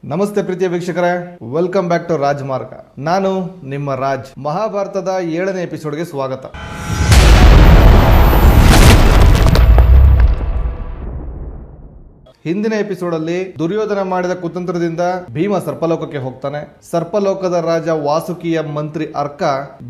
ನಮಸ್ತೆ ಪ್ರೀತಿಯ ವೀಕ್ಷಕರೇ, ವೆಲ್ಕಮ್ ಬ್ಯಾಕ್ ಟು ರಾಜಮಾರ್ಗ. ನಾನು ನಿಮ್ಮ ರಾಜ್. ಮಹಾಭಾರತದ 7ನೇ ಎಪಿಸೋಡ್ಗೆ ಸ್ವಾಗತ. ಹಿಂದಿನ ಎಪಿಸೋಡಲ್ಲಿ ದುರ್ಯೋಧನ ಮಾಡಿದ ಕುತಂತ್ರದಿಂದ ಭೀಮ ಸರ್ಪಲೋಕಕ್ಕೆ ಹೋಗ್ತಾನೆ. ಸರ್ಪಲೋಕದ ರಾಜ ವಾಸುಕಿಯ ಮಂತ್ರಿ ಅರ್ಕ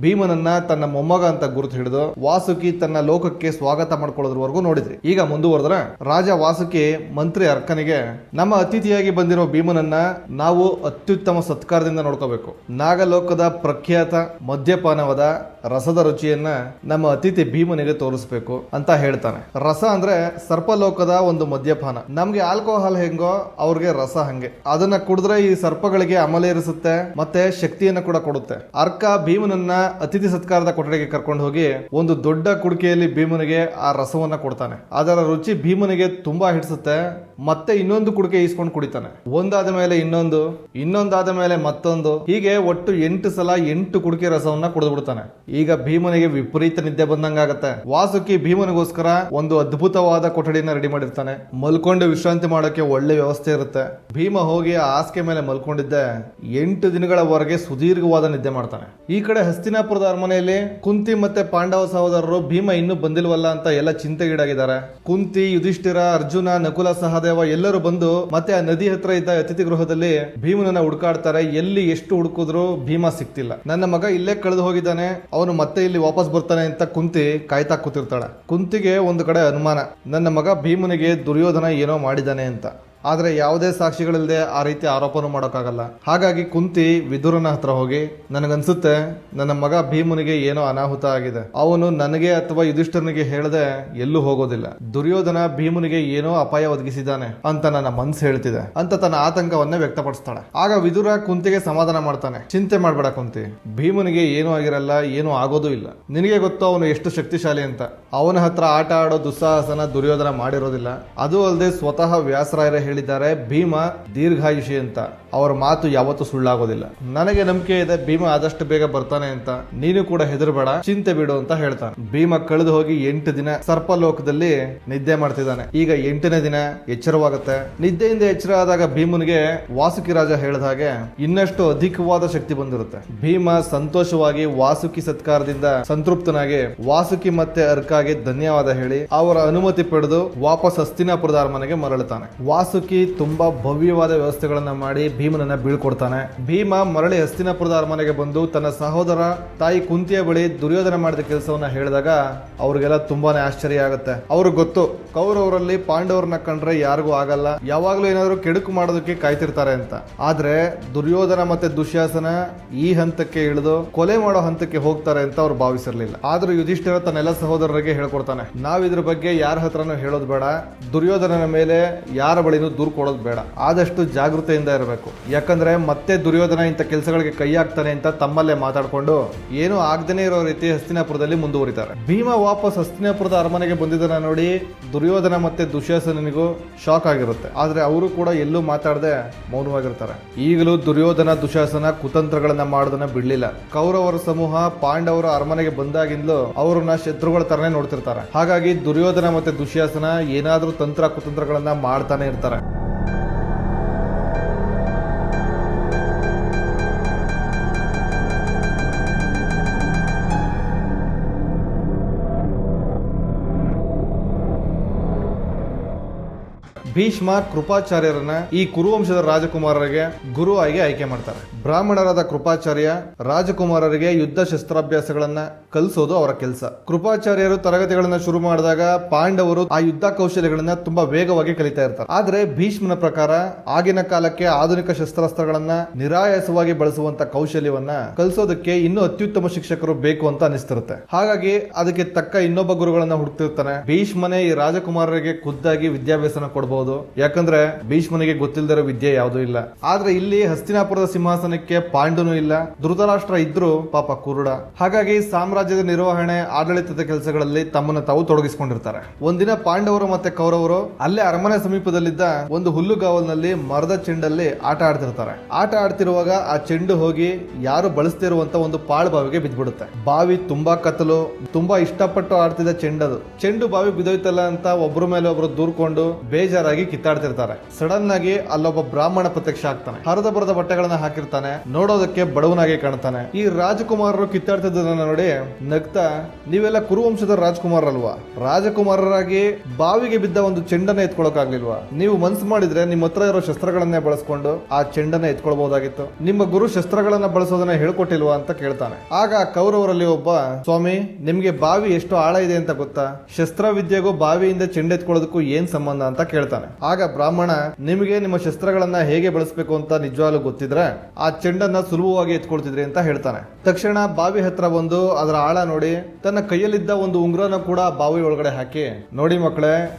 ಭೀಮನನ್ನ ತನ್ನ ಮೊಮ್ಮಗ ಅಂತ ಗುರುತು ಹಿಡಿದು ವಾಸುಕಿ ತನ್ನ ಲೋಕಕ್ಕೆ ಸ್ವಾಗತ ಮಾಡ್ಕೊಳ್ಳೋದ್ರವರೆಗೂ ನೋಡಿದ್ರಿ. ಈಗ ಮುಂದುವರೆದ್ರೆ ರಾಜ ವಾಸುಕಿ ಮಂತ್ರಿ ಅರ್ಕನಿಗೆ, ನಮ್ಮ ಅತಿಥಿಯಾಗಿ ಬಂದಿರೋ ಭೀಮನನ್ನ ನಾವು ಅತ್ಯುತ್ತಮ ಸತ್ಕಾರದಿಂದ ನೋಡ್ಕೋಬೇಕು. ನಾಗಲೋಕದ ಪ್ರಖ್ಯಾತ ಮದ್ಯಪಾನವಾದ ರಸದ ರುಚಿಯನ್ನ ನಮ್ಮ ಅತಿಥಿ ಭೀಮನಿಗೆ ತೋರಿಸ್ಬೇಕು ಅಂತ ಹೇಳ್ತಾನೆ. ರಸ ಅಂದ್ರೆ ಸರ್ಪಲೋಕದ ಒಂದು ಮದ್ಯಪಾನ. ನಮ್ಗೆ ಆಲ್ಕೋಹಾಲ್ ಹೆಂಗೋ ಅವ್ರಿಗೆ ರಸ ಹಂಗೆ. ಅದನ್ನ ಕುಡಿದ್ರೆ ಈ ಸರ್ಪಗಳಿಗೆ ಅಮಲೇರಿಸುತ್ತೆ ಮತ್ತೆ ಶಕ್ತಿಯನ್ನ ಕೂಡ ಕೊಡುತ್ತೆ. ಅರ್ಕ ಭೀಮನನ್ನ ಅತಿಥಿ ಸತ್ಕಾರದ ಕೊಠಡಿಗೆ ಕರ್ಕೊಂಡು ಹೋಗಿ ಒಂದು ದೊಡ್ಡ ಕುಡಿಕೆಯಲ್ಲಿ ಭೀಮನಿಗೆ ಆ ರಸವನ್ನ ಕೊಡ್ತಾನೆ. ಅದರ ರುಚಿ ಭೀಮನಿಗೆ ತುಂಬಾ ಹಿಡಿಸುತ್ತೆ. ಮತ್ತೆ ಇನ್ನೊಂದು ಕುಡಿಕೆ ಈಸ್ಕೊಂಡು ಕುಡಿತಾನೆ. ಒಂದಾದ ಮೇಲೆ ಇನ್ನೊಂದು, ಇನ್ನೊಂದಾದ ಮೇಲೆ ಮತ್ತೊಂದು, ಹೀಗೆ ಒಟ್ಟು 8 ಸಲ 8 ಕುಡಿಕೆ ರಸವನ್ನ ಕುಡಿದು ಬಿಡ್ತಾನೆ. ಈಗ ಭೀಮನಿಗೆ ವಿಪರೀತ ನಿದ್ದೆ ಬಂದಂಗಾಗತ್ತೆ. ವಾಸುಕಿ ಭೀಮನಿಗೋಸ್ಕರ ಒಂದು ಅದ್ಭುತವಾದ ಕೊಠಡಿಯನ್ನ ರೆಡಿ ಮಾಡಿರ್ತಾನೆ. ಮಲ್ಕೊಂಡು ವಿಶ್ರಾಂತಿ ಮಾಡೋಕೆ ಒಳ್ಳೆ ವ್ಯವಸ್ಥೆ ಇರುತ್ತೆ. ಭೀಮ ಹೋಗಿ ಆ ಹಾಸಿಗೆ ಮೇಲೆ ಮಲ್ಕೊಂಡಿದ್ದೆ 8 ದಿನಗಳವರೆಗೆ ಸುದೀರ್ಘವಾದ ನಿದ್ದೆ ಮಾಡ್ತಾನೆ. ಈ ಕಡೆ ಹಸ್ತಿನಾಪುರದ ಅರಮನೆಯಲ್ಲಿ ಕುಂತಿ ಮತ್ತೆ ಪಾಂಡವ ಸಹೋದರರು ಭೀಮ ಇನ್ನೂ ಬಂದಿಲ್ವಲ್ಲ ಅಂತ ಎಲ್ಲ ಚಿಂತೆಗೀಡಾಗಿದ್ದಾರೆ. ಕುಂತಿ, ಯುಧಿಷ್ಠಿರ, ಅರ್ಜುನ, ನಕುಲ, ಸಹದೇವ ಎಲ್ಲರೂ ಬಂದು ಮತ್ತೆ ಆ ನದಿ ಹತ್ರ ಇದ್ದ ಅತಿಥಿ ಗೃಹದಲ್ಲಿ ಭೀಮನನ್ನ ಹುಡುಕಾಡ್ತಾರೆ. ಎಲ್ಲಿ ಎಷ್ಟು ಹುಡುಕಿದ್ರು ಭೀಮ ಸಿಕ್ತಿಲ್ಲ. ನನ್ನ ಮಗ ಇಲ್ಲೇ ಕಳೆದು ಹೋಗಿದ್ದಾನೆ, ಅವನು ಮತ್ತೆ ಇಲ್ಲಿ ವಾಪಸ್ ಬರ್ತಾನೆ ಅಂತ ಕುಂತಿ ಕಾಯ್ತಾ ಕೂತಿರ್ತಾಳೆ. ಕುಂತಿಗೆ ಒಂದು ಕಡೆ ಅನುಮಾನ, ನನ್ನ ಮಗ ಭೀಮನಿಗೆ ದುರ್ಯೋಧನ ಏನೋ ಮಾಡಿದ್ದಾನೆ ಅಂತ. ಆದ್ರೆ ಯಾವುದೇ ಸಾಕ್ಷಿಗಳಿಲ್ಲದೆ ಆ ರೀತಿ ಆರೋಪನೂ ಮಾಡೋಕ್ಕಾಗಲ್ಲ. ಹಾಗಾಗಿ ಕುಂತಿ ವಿದುರನ ಹತ್ರ ಹೋಗಿ, ನನಗನ್ಸುತ್ತೆ ನನ್ನ ಮಗ ಭೀಮನಿಗೆ ಏನೋ ಅನಾಹುತ ಆಗಿದೆ, ಅವನು ನನಗೆ ಅಥವಾ ಯುಧಿಷ್ಠರನಿಗೆ ಹೇಳದೆ ಎಲ್ಲೂ ಹೋಗೋದಿಲ್ಲ, ದುರ್ಯೋಧನ ಭೀಮನಿಗೆ ಏನೋ ಅಪಾಯ ಒದಗಿಸಿದ್ದಾನೆ ಅಂತ ನನ್ನ ಮನ್ಸು ಹೇಳ್ತಿದೆ ಅಂತ ತನ್ನ ಆತಂಕವನ್ನ ವ್ಯಕ್ತಪಡಿಸ್ತಾಳೆ. ಆಗ ವಿದುರ ಕುಂತಿಗೆ ಸಮಾಧಾನ ಮಾಡ್ತಾನೆ, ಚಿಂತೆ ಮಾಡ್ಬೇಡ ಕುಂತಿ, ಭೀಮನಿಗೆ ಏನೂ ಆಗಿರಲ್ಲ, ಏನೂ ಆಗೋದೂ ಇಲ್ಲ. ನಿನಗೆ ಗೊತ್ತು ಅವನು ಎಷ್ಟು ಶಕ್ತಿಶಾಲಿ ಅಂತ. ಅವನ ಹತ್ರ ಆಟ ಆಡೋ ದುಸ್ಸಾಹಸನ ದುರ್ಯೋಧನ ಮಾಡಿರೋದಿಲ್ಲ. ಅದು ಅಲ್ಲದೆ ಸ್ವತಃ ವ್ಯಾಸರಾಯರೇ ಹೇಳಿದ್ದಾರೆ, ಭೀಮ ದೀರ್ಘಾಯುಷಿ ಅಂತ. ಅವರ ಮಾತು ಯಾವತ್ತೂ ಸುಳ್ಳಾಗೋದಿಲ್ಲ. ನನಗೆ ನಂಬಿಕೆ ಇದೆ ಭೀಮ ಆದಷ್ಟು ಬೇಗ ಬರ್ತಾನೆ ಅಂತ. ನೀನು ಕೂಡ ಹೆದರಬೇಡ, ಚಿಂತೆ ಬಿಡು ಅಂತ ಹೇಳ್ತಾನೆ. ಭೀಮ ಕಳೆದು ಹೋಗಿ 8 ದಿನ ಸರ್ಪಲೋಕದಲ್ಲಿ ನಿದ್ದೆ ಮಾಡ್ತಿದ್ದಾನೆ. ಈಗ 8ನೇ ದಿನ ಎಚ್ಚರವಾಗುತ್ತೆ. ನಿದ್ದೆಯಿಂದ ಎಚ್ಚರ ಆದಾಗ ಭೀಮನಿಗೆ ವಾಸುಕಿ ರಾಜ ಹೇಳಿದ ಹಾಗೆ ಇನ್ನಷ್ಟು ಅಧಿಕವಾದ ಶಕ್ತಿ ಬಂದಿರುತ್ತೆ. ಭೀಮ ಸಂತೋಷವಾಗಿ ವಾಸುಕಿ ಸತ್ಕಾರದಿಂದ ಸಂತೃಪ್ತನಾಗಿ ವಾಸುಕಿ ಮತ್ತೆ ಅರ್ಕಾಗೆ ಧನ್ಯವಾದ ಹೇಳಿ ಅವರ ಅನುಮತಿ ಪಡೆದು ವಾಪಸ್ ಹಸ್ತಿನಾಪುರದ ಅರಮನೆಗೆ ಮರಳುತ್ತಾನೆ. ವಾಸುಕಿ ತುಂಬಾ ಭವ್ಯವಾದ ವ್ಯವಸ್ಥೆಗಳನ್ನ ಮಾಡಿ ಭೀಮನನ್ನ ಬೀಳ್ಕೊಡ್ತಾನೆ. ಭೀಮ ಮರಳಿ ಹಸ್ತಿನಾಪುರದ ಅರಮನೆಗೆ ಬಂದು ತನ್ನ ಸಹೋದರ ತಾಯಿ ಕುಂತಿಯ ಬಳಿ ದುರ್ಯೋಧನ ಮಾಡಿದ ಕೆಲಸವನ್ನ ಹೇಳಿದಾಗ ಅವ್ರಿಗೆಲ್ಲ ತುಂಬಾನೇ ಆಶ್ಚರ್ಯ ಆಗುತ್ತೆ. ಅವ್ರಿಗೆ ಗೊತ್ತು ಕೌರವರಲ್ಲಿ ಪಾಂಡವರನ್ನ ಕಂಡ್ರೆ ಯಾರಿಗೂ ಆಗಲ್ಲ, ಯಾವಾಗ್ಲೂ ಏನಾದ್ರು ಕೆಡುಕು ಮಾಡೋದಕ್ಕೆ ಕಾಯ್ತಿರ್ತಾರೆ ಅಂತ. ಆದ್ರೆ ದುರ್ಯೋಧನ ಮತ್ತೆ ದುಶ್ಯಾಸನ ಈ ಹಂತಕ್ಕೆ ಇಳಿದು ಕೊಲೆ ಮಾಡೋ ಹಂತಕ್ಕೆ ಹೋಗ್ತಾರೆ ಅಂತ ಅವ್ರು ಭಾವಿಸಿರ್ಲಿಲ್ಲ. ಆದ್ರೂ ಯುಧಿಷ್ಠಿರ ತನ್ನೆಲ್ಲ ಸಹೋದರರಿಗೆ ಹೇಳ್ಕೊಡ್ತಾನೆ, ನಾವಿದ್ರ ಬಗ್ಗೆ ಯಾರ ಹತ್ರನೂ ಹೇಳೋದು ಬೇಡ, ದುರ್ಯೋಧನನ ಮೇಲೆ ಯಾರ ಬಳಿನೂ ದೂರು ಕೊಡೋದು ಬೇಡ, ಆದಷ್ಟು ಜಾಗೃತೆಯಿಂದ ಇರಬೇಕು. ಯಾಕಂದ್ರೆ ಮತ್ತೆ ದುರ್ಯೋಧನ ಇಂಥ ಕೆಲಸಗಳಿಗೆ ಕೈ ಹಾಕ್ತಾನೆ ಅಂತ ತಮ್ಮಲ್ಲೇ ಮಾತಾಡ್ಕೊಂಡು ಏನೂ ಆಗದೇನೆ ಇರೋ ರೀತಿ ಹಸ್ತಿನಾಪುರದಲ್ಲಿ ಮುಂದುವರಿತಾರೆ. ಭೀಮ ವಾಪಸ್ ಹಸ್ತಿನಾಪುರದ ಅರಮನೆಗೆ ಬಂದಿದ್ದನ್ನ ನೋಡಿ ದುರ್ಯೋಧನ ಮತ್ತೆ ದುಶ್ಯಾಸನಿಗೂ ಶಾಕ್ ಆಗಿರುತ್ತೆ. ಆದ್ರೆ ಅವರು ಕೂಡ ಎಲ್ಲೂ ಮಾತಾಡದೆ ಮೌನವಾಗಿರ್ತಾರೆ. ಈಗಲೂ ದುರ್ಯೋಧನ ದುಶ್ಯಾಸನ ಕುತಂತ್ರಗಳನ್ನ ಮಾಡೋದನ್ನ ಬಿಡ್ಲಿಲ್ಲ. ಕೌರವರ ಸಮೂಹ ಪಾಂಡವರ ಅರಮನೆಗೆ ಬಂದಾಗಿಂದಲೂ ಅವ್ರನ್ನ ಶತ್ರುಗಳ ತರನೇ ನೋಡ್ತಿರ್ತಾರೆ. ಹಾಗಾಗಿ ದುರ್ಯೋಧನ ಮತ್ತೆ ದುಶ್ಯಾಸನ ಏನಾದ್ರೂ ತಂತ್ರ ಕುತಂತ್ರಗಳನ್ನ ಮಾಡ್ತಾನೆ ಇರ್ತಾರೆ. ಭೀಷ್ಮ ಕೃಪಾಚಾರ್ಯರನ್ನ ಈ ಕುರುವಂಶದ ರಾಜಕುಮಾರರಿಗೆ ಗುರು ಆಗಿ ಆಯ್ಕೆ ಮಾಡ್ತಾರೆ. ಬ್ರಾಹ್ಮಣರಾದ ಕೃಪಾಚಾರ್ಯ ರಾಜಕುಮಾರರಿಗೆ ಯುದ್ಧ ಶಸ್ತ್ರಾಭ್ಯಾಸಗಳನ್ನ ಕಲಿಸೋದು ಅವರ ಕೆಲಸ. ಕೃಪಾಚಾರ್ಯರು ತರಗತಿಗಳನ್ನ ಶುರು ಮಾಡಿದಾಗ ಪಾಂಡವರು ಆ ಯುದ್ಧ ಕೌಶಲ್ಯಗಳನ್ನ ತುಂಬಾ ವೇಗವಾಗಿ ಕಲಿತಾ ಇರ್ತಾರೆ. ಆದ್ರೆ ಭೀಷ್ಮನ ಪ್ರಕಾರ ಆಗಿನ ಕಾಲಕ್ಕೆ ಆಧುನಿಕ ಶಸ್ತ್ರಾಸ್ತ್ರಗಳನ್ನ ನಿರಾಯಾಸವಾಗಿ ಬಳಸುವಂತ ಕೌಶಲ್ಯವನ್ನ ಕಲಿಸೋದಕ್ಕೆ ಇನ್ನೂ ಅತ್ಯುತ್ತಮ ಶಿಕ್ಷಕರು ಬೇಕು ಅಂತ ಅನಿಸ್ತಿರುತ್ತೆ. ಹಾಗಾಗಿ ಅದಕ್ಕೆ ತಕ್ಕ ಇನ್ನೊಬ್ಬ ಗುರುಗಳನ್ನ ಹುಡುಕ್ತಿರ್ತಾನೆ. ಭೀಷ್ಮನೇ ಈ ರಾಜಕುಮಾರರಿಗೆ ಖುದ್ದಾಗಿ ವಿದ್ಯಾಭ್ಯಾಸನ ಕೊಡಬಹುದು. ಯಾಕಂದ್ರೆ ಭೀಷ್ಮನಿಗೆ ಗೊತ್ತಿಲ್ಲದಿರೋ ವಿದ್ಯೆ ಯಾವುದೂ ಇಲ್ಲ. ಆದ್ರೆ ಇಲ್ಲಿ ಹಸ್ತಿನಾಪುರದ ಸಿಂಹಾಸನಕ್ಕೆ ಪಾಂಡುನೂ ಇಲ್ಲ, ಧೃತರಾಷ್ಟ್ರ ಇದ್ರು ಪಾಪ ಕುರುಡ. ಹಾಗಾಗಿ ಸಾಮ್ರಾಜ್ಯದ ನಿರ್ವಹಣೆ, ಆಡಳಿತದ ಕೆಲಸಗಳಲ್ಲಿ ತಮ್ಮನ್ನು ತಾವು ತೊಡಗಿಸಿಕೊಂಡಿರ್ತಾರೆ. ಒಂದಿನ ಪಾಂಡವರು ಮತ್ತೆ ಕೌರವರು ಅಲ್ಲೇ ಅರಮನೆ ಸಮೀಪದಲ್ಲಿದ್ದ ಒಂದು ಹುಲ್ಲುಗಾವಲಿನಲ್ಲಿ ಮರದ ಚೆಂಡಲ್ಲಿ ಆಟ ಆಡ್ತಿರ್ತಾರೆ. ಆಟ ಆಡ್ತಿರುವಾಗ ಆ ಚೆಂಡು ಹೋಗಿ ಯಾರು ಬಳಸ್ತಿರುವಂತ ಒಂದು ಪಾಳು ಬಾವಿಗೆ ಬಿದ್ದ್ಬಿಡುತ್ತೆ. ಬಾವಿ ತುಂಬಾ ಕತ್ತಲು, ತುಂಬಾ ಇಷ್ಟಪಟ್ಟು ಆಡ್ತಿದ್ದ ಚೆಂಡದು. ಚೆಂಡು ಬಾವಿ ಬಿದ್ದೋಯ್ತಲ್ಲ ಅಂತ ಒಬ್ರ ಮೇಲೆ ಒಬ್ರು ದೂರ್ಕೊಂಡು ಬೇಜಾರಾಗಿ ಆಗಿ ಕಿತ್ತಾಡ್ತಿರ್ತಾರೆ. ಸಡನ್ ಆಗಿ ಅಲ್ಲೊಬ್ಬ ಬ್ರಾಹ್ಮಣ ಪ್ರತ್ಯಕ್ಷ ಆಗ್ತಾನೆ. ಹರಿದ ಬರದ ಬಟ್ಟೆಗಳನ್ನ ಹಾಕಿರ್ತಾನೆ, ನೋಡೋದಕ್ಕೆ ಬಡವನಾಗಿ ಕಾಣ್ತಾನೆ. ಈ ರಾಜಕುಮಾರರು ಕಿತ್ತಾಡ್ತಿದ್ದನ್ನ ನೋಡಿ ನಗ್ತಾ, ನೀವೆಲ್ಲ ಕುರುವಂಶದ ರಾಜಕುಮಾರರಲ್ವಾ? ರಾಜಕುಮಾರರಾಗಿ ಬಾವಿಗೆ ಬಿದ್ದ ಒಂದು ಚೆಂಡನ್ನ ಎತ್ಕೊಳಕ್ಕಾಗ್ಲಿಲ್ವಾ? ನೀವು ಮನ್ಸು ಮಾಡಿದ್ರೆ ನಿಮ್ಮ ಹತ್ರ ಇರೋ ಶಸ್ತ್ರಗಳನ್ನೇ ಬಳಸ್ಕೊಂಡು ಆ ಚೆಂಡನ್ನ ಎತ್ಕೊಳ್ಬಹುದಾಗಿತ್ತು. ನಿಮ್ಮ ಗುರು ಶಸ್ತ್ರಗಳನ್ನ ಬಳಸೋದನ್ನ ಹೇಳ್ಕೊಟ್ಟಿಲ್ವಾ ಅಂತ ಕೇಳ್ತಾನೆ. ಆಗ ಕೌರವರಲ್ಲಿ ಒಬ್ಬ, ಸ್ವಾಮಿ ನಿಮ್ಗೆ ಬಾವಿ ಎಷ್ಟು ಆಳ ಇದೆ ಅಂತ ಗೊತ್ತಾ? ಶಸ್ತ್ರವಿದ್ಯೆಗೂ ಬಾವಿಯಿಂದ ಚೆಂಡೆತ್ಕೊಳ್ಳೋದಕ್ಕೂ ಏನ್ ಸಂಬಂಧ ಅಂತ ಕೇಳ್ತಾನೆ. ಆಗ ಬ್ರಾಹ್ಮಣ, ನಿಮಗೆ ನಿಮ್ಮ ಶಸ್ತ್ರಗಳನ್ನ ಹೇಗೆ ಬಳಸಬೇಕು ಅಂತ ನಿಜವಾಗ್ಲೂ ಗೊತ್ತಿದ್ರೆ ಆ ಚೆಂಡನ್ನ ಸುಲಭವಾಗಿ ಎತ್ಕೊಳ್ತಿದ್ರಿ ಅಂತ ಹೇಳ್ತಾನೆ. ತಕ್ಷಣ ಬಾವಿ ಹತ್ರ ಬಂದು ಅದರ ಆಳ ನೋಡಿ ತನ್ನ ಕೈಯಲ್ಲಿದ್ದ ಒಂದು ಉಂಗುರನ ಕೂಡ ಬಾವಿ ಒಳಗಡೆ ಹಾಕಿ, ನೋಡಿ ಮಕ್ಕಳೇ,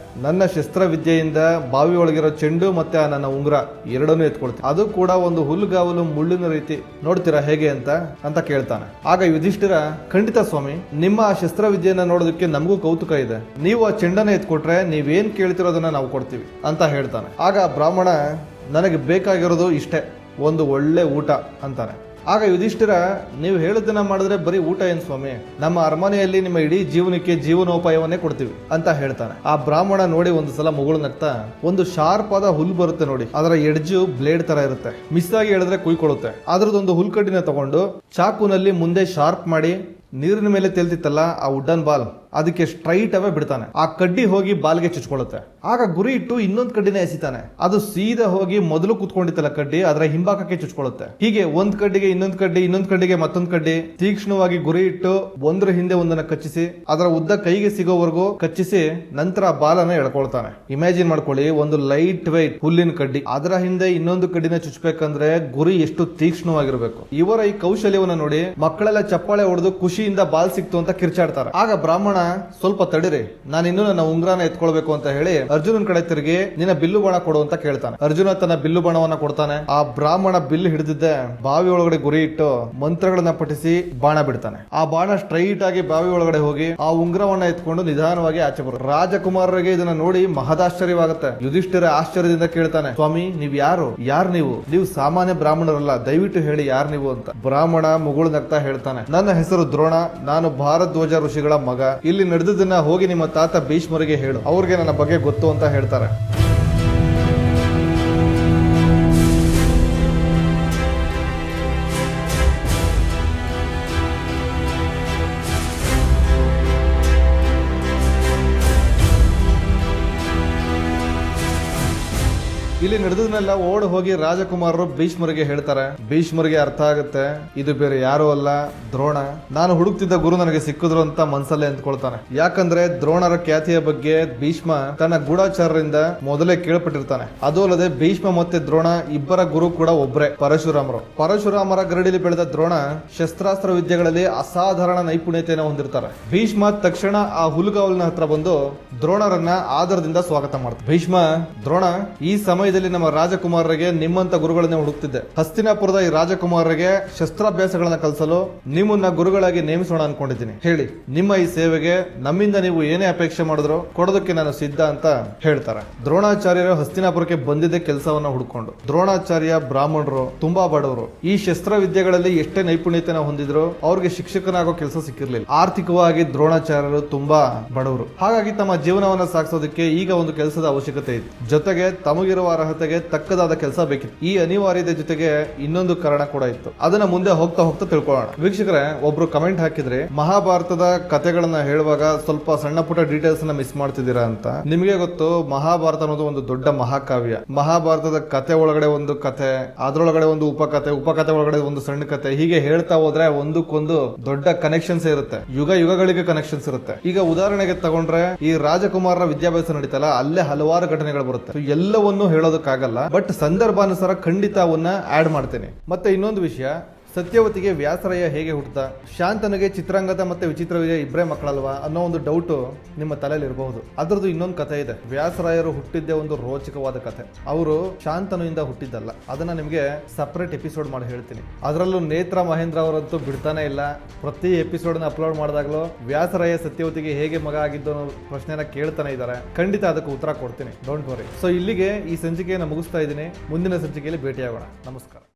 ನನ್ನ ಶಸ್ತ್ರವಿದ್ಯೆಯಿಂದ ಬಾವಿ ಒಳಗಿರೋ ಚೆಂಡು ಮತ್ತೆ ನನ್ನ ಉಂಗುರ ಎರಡನ್ನೂ ಎತ್ಕೊಳ್ತೀನಿ. ಅದು ಕೂಡ ಒಂದು ಹುಲ್ಲುಗಾವಲು ಮುಳ್ಳಿನ ರೀತಿ, ನೋಡ್ತೀರಾ ಹೇಗೆ ಅಂತ ಕೇಳ್ತಾನೆ. ಆಗ ಯುಧಿಷ್ಠಿರ, ಖಂಡಿತ ಸ್ವಾಮಿ, ನಿಮ್ಮ ಆ ಶಸ್ತ್ರವಿದ್ಯೆಯನ್ನ ನೋಡೋದಕ್ಕೆ ನಮಗೂ ಕೌತುಕ ಇದೆ. ನೀವು ಆ ಚೆಂಡನ್ನ ಎತ್ಕೊಟ್ರೆ ನೀವೇನ್ ಕೇಳ್ತಿರೋದನ್ನ ನಾವು ಕೊಡ್ತೀವಿ ಅಂತ ಹೇಳ್ತಾನೆ. ಆಗ ಬ್ರಾಹ್ಮಣ, ನನಗೆ ಬೇಕಾಗಿರೋದು ಇಷ್ಟೇ, ಒಂದು ಒಳ್ಳೆ ಊಟ ಅಂತಾನೆ. ಆಗ ಯುಧಿಷ್ಠಿರ, ನೀವು ಹೇಳಿದ್ದನ್ನ ಮಾಡಿದ್ರೆ ಬರೀ ಊಟ ಏನ್ ಸ್ವಾಮಿ, ನಮ್ಮ ಅರಮನೆಯಲ್ಲಿ ನಿಮ್ಮ ಇಡೀ ಜೀವನಕ್ಕೆ ಜೀವನೋಪಾಯವನ್ನೇ ಕೊಡ್ತೀವಿ ಅಂತ ಹೇಳ್ತಾನೆ. ಆ ಬ್ರಾಹ್ಮಣ ನೋಡಿ ಒಂದು ಸಲ ಮುಗುಳು ನಗ್ತಾ, ಒಂದು ಶಾರ್ಪ್ ಆದ ಹುಲ್ ಬರುತ್ತೆ ನೋಡಿ, ಅದರ ಎಡ್ಜು ಬ್ಲೇಡ್ ತರ ಇರುತ್ತೆ, ಮಿಸ್ ಆಗಿ ಹೇಳಿದ್ರೆ ಕುಯ್ಕೊಳ್ಳುತ್ತೆ. ಅದ್ರದ್ದೊಂದು ಹುಲ್ಕಡ್ಡಿನ ತಗೊಂಡು ಚಾಕುನಲ್ಲಿ ಮುಂದೆ ಶಾರ್ಪ್ ಮಾಡಿ ನೀರಿನ ಮೇಲೆ ತೇಲ್ತಿತ್ತಲ್ಲ ಆ ವುಡನ್ ಬಾಲ್, ಅದಕ್ಕೆ ಸ್ಟ್ರೈಟ್ ಅವೇ ಬಿಡ್ತಾನೆ. ಆ ಕಡ್ಡಿ ಹೋಗಿ ಬಾಲ್ಗೆ ಚುಚ್ಕೊಳ್ಳುತ್ತೆ. ಆಗ ಗುರಿ ಇಟ್ಟು ಇನ್ನೊಂದು ಕಡ್ಡಿನ ಎಸಿತಾನೆ. ಅದು ಸೀದಾ ಹೋಗಿ ಮೊದಲು ಕುತ್ಕೊಂಡಿತ್ತಲ್ಲ ಕಡ್ಡಿ, ಅದರ ಹಿಂಭಾಗಕ್ಕೆ ಚುಚ್ಕೊಳ್ಳುತ್ತೆ. ಹೀಗೆ ಒಂದ್ ಕಡ್ಡಿಗೆ ಇನ್ನೊಂದ್ ಕಡ್ಡಿ, ಇನ್ನೊಂದ್ ಕಡ್ಡಿಗೆ ಮತ್ತೊಂದ್ ಕಡ್ಡಿ, ತೀಕ್ಷ್ಣವಾಗಿ ಗುರಿ ಇಟ್ಟು ಒಂದ್ರ ಹಿಂದೆ ಒಂದನ್ನ ಕಚ್ಚಿಸಿ ಅದರ ಉದ್ದ ಕೈಗೆ ಸಿಗೋವರೆಗೂ ಕಚ್ಚಿಸಿ ನಂತರ ಬಾಲನ್ನ ಎಳ್ಕೊಳ್ತಾನೆ. ಇಮ್ಯಾಜಿನ್ ಮಾಡ್ಕೊಳ್ಳಿ, ಒಂದು ಲೈಟ್ ವೈಟ್ ಹುಲ್ಲಿನ ಕಡ್ಡಿ, ಅದರ ಹಿಂದೆ ಇನ್ನೊಂದು ಕಡ್ಡಿನ ಚುಚ್ಬೇಕಂದ್ರೆ ಗುರಿ ಎಷ್ಟು ತೀಕ್ಷ್ಣವಾಗಿರ್ಬೇಕು. ಇವರ ಈ ಕೌಶಲ್ಯವನ್ನ ನೋಡಿ ಮಕ್ಕಳೆಲ್ಲ ಚಪ್ಪಾಳೆ ಹೊಡೆದು ಖುಷಿಯಿಂದ ಬಾಲ್ ಸಿಕ್ತು ಅಂತ ಕಿರ್ಚಾಡ್ತಾರೆ. ಆಗ ಬ್ರಾಹ್ಮಣ, ಸ್ವಲ್ಪ ತಡಿರಿ, ನಾನು ಇನ್ನೂ ನನ್ನ ಉಂಗ್ರಾನ ಎತ್ಕೊಳ್ಬೇಕು ಅಂತ ಹೇಳಿ ಅರ್ಜುನನ್ ಕಡೆ ತಿರುಗಿ, ನಿನ್ನ ಬಿಲ್ಲು ಬಾಣ ಕೊಡು ಅಂತ ಕೇಳ್ತಾನೆ. ಅರ್ಜುನ ತನ್ನ ಬಿಲ್ಲು ಬಾಣವನ್ನ ಕೊಡ್ತಾನೆ. ಆ ಬ್ರಾಹ್ಮಣ ಬಿಲ್ಲು ಹಿಡಿದಿದ್ದೆ ಬಾವಿ ಒಳಗಡೆ ಗುರಿ ಇಟ್ಟು ಮಂತ್ರಗಳನ್ನ ಪಠಿಸಿ ಬಾಣ ಬಿಡ್ತಾನೆ. ಆ ಬಾಣ ಸ್ಟ್ರೈಟ್ ಆಗಿ ಬಾವಿ ಒಳಗಡೆ ಹೋಗಿ ಆ ಉಂಗ್ರವನ್ನ ಎತ್ಕೊಂಡು ನಿಧಾನವಾಗಿ ಆಚೆ ಬರುತ್ತೆ. ರಾಜಕುಮಾರರಿಗೆ ಇದನ್ನ ನೋಡಿ ಮಹದಾಶ್ಚರ್ಯವಾಗುತ್ತೆ. ಯುಧಿಷ್ಠಿರ ಆಶ್ಚರ್ಯದಿಂದ ಕೇಳ್ತಾನೆ, ಸ್ವಾಮಿ ನೀವ್ ಯಾರು ನೀವು ಸಾಮಾನ್ಯ ಬ್ರಾಹ್ಮಣರಲ್ಲ, ದಯವಿಟ್ಟು ಹೇಳಿ ಯಾರು ನೀವು ಅಂತ. ಬ್ರಾಹ್ಮಣ ಮುಗುಳು ನಗ್ತಾ ಹೇಳ್ತಾನೆ, ನನ್ನ ಹೆಸರು ದ್ರೋಣ, ನಾನು ಭಾರದ್ವಾಜ ಋಷಿಗಳ ಮಗ. ಇಲ್ಲಿ ನಡೆದದನ್ನ ಹೋಗಿ ನಿಮ್ಮ ತಾತ ಭೀಷ್ಮರಿಗೆ ಹೇಳು, ಅವ್ರಿಗೆ ನನ್ನ ಬಗ್ಗೆ ಗೊತ್ತು ಅಂತ ಹೇಳ್ತಾರೆ. ಇಲ್ಲಿ ನಡೆದನ್ನೆಲ್ಲ ಓಡ್ ಹೋಗಿ ರಾಜಕುಮಾರರು ಭೀಷ್ಮರಿಗೆ ಹೇಳ್ತಾರೆ. ಭೀಷ್ಮರಿಗೆ ಅರ್ಥ ಆಗುತ್ತೆ, ಇದು ಬೇರೆ ಯಾರು ಅಲ್ಲ, ದ್ರೋಣ. ನಾನು ಹುಡುಕ್ತಿದ್ದ ಗುರು ನನಗೆ ಸಿಕ್ಕಿದ್ರು ಅಂತ ಮನ್ಸಲ್ಲೇ ಅಂದ್ಕೊಳ್ತಾನೆ. ಯಾಕಂದ್ರೆ ದ್ರೋಣರ ಖ್ಯಾತಿಯ ಬಗ್ಗೆ ಭೀಷ್ಮ ತನ್ನ ಗೂಢಾಚಾರರಿಂದ ಮೊದಲೇ ಕೇಳ್ಪಟ್ಟಿರ್ತಾನೆ. ಅದು ಅಲ್ಲದೆ ಭೀಷ್ಮ ಮತ್ತೆ ದ್ರೋಣ ಇಬ್ಬರ ಗುರು ಕೂಡ ಒಬ್ರೆ, ಪರಶುರಾಮರು. ಪರಶುರಾಮರ ಗರಡಿಲಿ ಬೆಳೆದ ದ್ರೋಣ ಶಸ್ತ್ರಾಸ್ತ್ರ ವಿದ್ಯೆಗಳಲ್ಲಿ ಅಸಾಧಾರಣ ನೈಪುಣ್ಯತೆಯನ್ನು ಹೊಂದಿರ್ತಾರೆ. ಭೀಷ್ಮ ತಕ್ಷಣ ಆ ಹುಲ್ಗಾವಲಿನ ಹತ್ರ ಬಂದು ದ್ರೋಣರನ್ನ ಆದರದಿಂದ ಸ್ವಾಗತ ಮಾಡ್ತಾರೆ. ಭೀಷ್ಮ, ದ್ರೋಣ, ಈ ಸಮಯದಲ್ಲಿ ನಮ್ಮ ರಾಜಕುಮಾರರಿಗೆ ನಿಮ್ಮಂತ ಗುರುಗಳನ್ನೇ ಹುಡುಕ್ತಿದ್ದೆ. ಹಸ್ತಿನಾಪುರದ ಈ ರಾಜಕುಮಾರರಿಗೆ ಶಸ್ತ್ರಾಭ್ಯಾಸಗಳನ್ನ ಕಲಿಸಲು ನಿಮ್ಮನ್ನ ಗುರುಗಳಾಗಿ ನೇಮಿಸೋಣ ಅನ್ಕೊಂಡಿದ್ದೀನಿ. ಹೇಳಿ, ನಿಮ್ಮ ಈ ಸೇವೆಗೆ ನಮ್ಮಿಂದ ನೀವು ಏನೇ ಅಪೇಕ್ಷೆ ಮಾಡಿದ್ರು ಕೊಡೋದಕ್ಕೆ ನಾನು ಸಿದ್ಧ ಅಂತ ಹೇಳ್ತಾರೆ. ದ್ರೋಣಾಚಾರ್ಯರು ಹಸ್ತಿನಾಪುರಕ್ಕೆ ಬಂದಿದ್ದ ಕೆಲಸವನ್ನ ಹುಡುಕೊಂಡು. ದ್ರೋಣಾಚಾರ್ಯ ಬ್ರಾಹ್ಮಣರು, ತುಂಬಾ ಬಡವರು. ಈ ಶಸ್ತ್ರ ವಿದ್ಯೆಗಳಲ್ಲಿ ಎಷ್ಟೇ ನೈಪುಣ್ಯತೆನ ಹೊಂದಿದ್ರು ಅವ್ರಿಗೆ ಶಿಕ್ಷಕನಾಗೋ ಕೆಲಸ ಸಿಕ್ಕಿರ್ಲಿಲ್ಲ. ಆರ್ಥಿಕವಾಗಿ ದ್ರೋಣಾಚಾರ್ಯರು ತುಂಬಾ ಬಡವರು. ಹಾಗಾಗಿ ತಮ್ಮ ಜೀವನವನ್ನ ಸಾಗಿಸೋದಕ್ಕೆ ಈಗ ಒಂದು ಕೆಲಸದ ಅವಶ್ಯಕತೆ ಇತ್ತು. ಜೊತೆಗೆ ತಮಗಿರುವ ಅರ್ಹತೆಗೆ ತಕ್ಕದಾದ ಕೆಲಸ ಬೇಕಿತ್ತು. ಈ ಅನಿವಾರ್ಯತೆ ಜೊತೆಗೆ ಇನ್ನೊಂದು ಕಾರಣ ಕೂಡ ಇತ್ತು. ಅದನ್ನ ಮುಂದೆ ಹೋಗ್ತಾ ತಿಳ್ಕೊಳ್ಳೋಣ. ವೀಕ್ಷಕರೇ, ಒಬ್ರು ಕಮೆಂಟ್ ಹಾಕಿದ್ರೆ ಮಹಾಭಾರತದ ಕಥೆಗಳನ್ನ ಹೇಳುವಾಗ ಸ್ವಲ್ಪ ಸಣ್ಣ ಪುಟ್ಟ ಡೀಟೇಲ್ಸ್ ನ ಮಿಸ್ ಮಾಡ್ತಿದ್ದೀರಾ ಅಂತ. ನಿಮಗೆ ಗೊತ್ತು, ಮಹಾಭಾರತ ಅನ್ನೋದು ಒಂದು ದೊಡ್ಡ ಮಹಾಕಾವ್ಯ. ಮಹಾಭಾರತದ ಕಥೆ ಒಳಗಡೆ ಒಂದು ಕಥೆ, ಅದರೊಳಗಡೆ ಒಂದು ಉಪಕಥೆ ಒಳಗಡೆ ಒಂದು ಸಣ್ಣ ಕಥೆ, ಹೀಗೆ ಹೇಳ್ತಾ ಹೋದ್ರೆ ಒಂದಕ್ಕೊಂದು ದೊಡ್ಡ ಕನೆಕ್ಷನ್ಸ್ ಇರುತ್ತೆ. ಯುಗಗಳಿಗೆ ಕನೆಕ್ಷನ್ಸ್ ಇರುತ್ತೆ. ಈಗ ಉದಾಹರಣೆಗೆ ತಗೊಂಡ್ರೆ ಈ ರಾಜಕುಮಾರರ ವಿದ್ಯಾಭ್ಯಾಸ ನಡೀತಲ್ಲ, ಅಲ್ಲೇ ಹಲವಾರು ಘಟನೆಗಳು ಬರುತ್ತೆ. ಎಲ್ಲವನ್ನೂ ಹೇಳೋದಕ್ಕಾಗಲ್ಲ, ಬಟ್ ಸಂದರ್ಭಾನುಸಾರ ಖಂಡಿತ ಅವನ್ನ ಆಡ್ ಮಾಡ್ತೇನೆ. ಮತ್ತೆ ಇನ್ನೊಂದು ವಿಷಯ, ಸತ್ಯವತಿಗೆ ವ್ಯಾಸರಾಯ ಹೇಗೆ ಹುಟ್ಟುತ್ತಾ, ಶಾಂತನಿಗೆ ಚಿತ್ರಾಂಗದ ಮತ್ತೆ ವಿಚಿತ್ರವಿದೆ ಇಬ್ಬರೇ ಮಕ್ಕಳಲ್ವಾ ಅನ್ನೋ ಒಂದು ಡೌಟ್ ನಿಮ್ಮ ತಲೆಯಲ್ಲಿ ಇರಬಹುದು. ಅದರದ್ದು ಇನ್ನೊಂದು ಕಥೆ ಇದೆ. ವ್ಯಾಸರಾಯರು ಹುಟ್ಟಿದ್ದೇ ಒಂದು ರೋಚಕವಾದ ಕಥೆ. ಅವರು ಶಾಂತನುಯಿಂದ ಹುಟ್ಟಿದ್ದಲ್ಲ. ಅದನ್ನ ನಿಮಗೆ ಸಪರೇಟ್ ಎಪಿಸೋಡ್ ಮಾಡಿ ಹೇಳ್ತೀನಿ. ಅದರಲ್ಲೂ ನೇತ್ರ ಮಹೇಂದ್ರ ಅವರಂತೂ ಬಿಡ್ತಾನೆ ಇಲ್ಲ. ಪ್ರತಿ ಎಪಿಸೋಡ್ ಅಪ್ಲೋಡ್ ಮಾಡಿದಾಗಲೂ ವ್ಯಾಸರಾಯ ಸತ್ಯವತಿಗೆ ಹೇಗೆ ಮಗ ಆಗಿದ್ದು ಅನ್ನೋ ಪ್ರಶ್ನೆನ ಕೇಳ್ತಾನೆ ಇದ್ದಾರೆ. ಖಂಡಿತ ಅದಕ್ಕೆ ಉತ್ತರ ಕೊಡ್ತೀನಿ, ಡೋಂಟ್ ವರಿ. ಸೊ ಇಲ್ಲಿಗೆ ಈ ಸಂಚಿಕೆಯನ್ನು ಮುಗಿಸ್ತಾ ಇದ್ದೀನಿ. ಮುಂದಿನ ಸಂಚಿಕೆಯಲ್ಲಿ ಭೇಟಿಯಾಗೋಣ. ನಮಸ್ಕಾರ.